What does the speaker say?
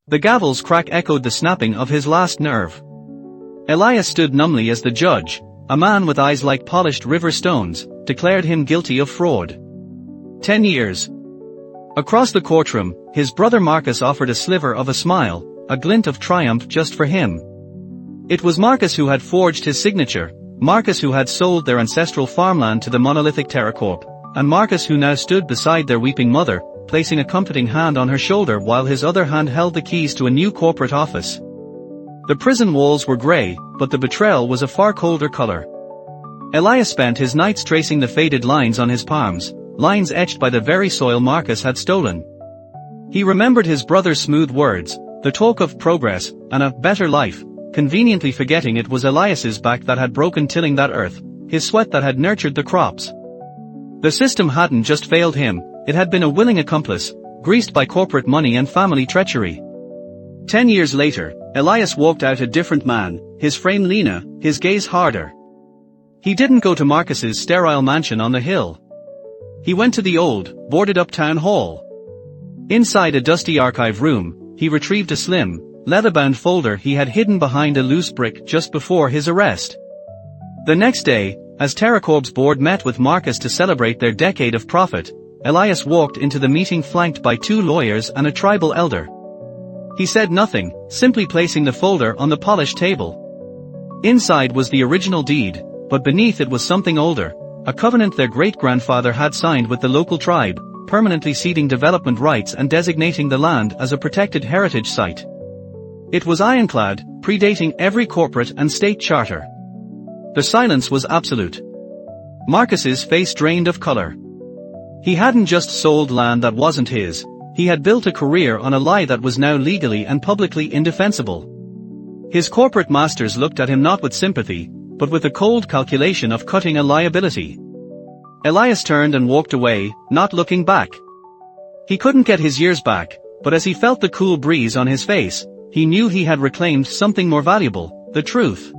The gavel's crack echoed the snapping of his last nerve. Elias stood numbly as the judge, a man with eyes like polished river stones, declared him guilty of fraud. 10 years. Across the courtroom, his brother Marcus offered a sliver of a smile, a glint of triumph just for him. It was Marcus who had forged his signature, Marcus who had sold their ancestral farmland to the monolithic TerraCorp, and Marcus who now stood beside their weeping mother, placing a comforting hand on her shoulder while his other hand held the keys to a new corporate office. The prison walls were grey, but the betrayal was a far colder color. Elias spent his nights tracing the faded lines on his palms, lines etched by the very soil Marcus had stolen. He remembered his brother's smooth words, the talk of progress, and a better life, conveniently forgetting it was Elias's back that had broken tilling that earth, his sweat that had nurtured the crops. The system hadn't just failed him, it had been a willing accomplice, greased by corporate money and family treachery. 10 years later, Elias walked out a different man, his frame leaner, his gaze harder. He didn't go to Marcus's sterile mansion on the hill. He went to the old, boarded-up town hall. Inside a dusty archive room, he retrieved a slim, leather-bound folder he had hidden behind a loose brick just before his arrest. The next day, as TerraCorp's board met with Marcus to celebrate their decade of profit, Elias walked into the meeting flanked by 2 lawyers and a tribal elder. He said nothing, simply placing the folder on the polished table. Inside was the original deed, but beneath it was something older, a covenant their great-grandfather had signed with the local tribe, permanently ceding development rights and designating the land as a protected heritage site. It was ironclad, predating every corporate and state charter. The silence was absolute. Marcus's face drained of color. He hadn't just sold land that wasn't his, he had built a career on a lie that was now legally and publicly indefensible. His corporate masters looked at him not with sympathy, but with the cold calculation of cutting a liability. Elias turned and walked away, not looking back. He couldn't get his years back, but as he felt the cool breeze on his face, he knew he had reclaimed something more valuable, the truth.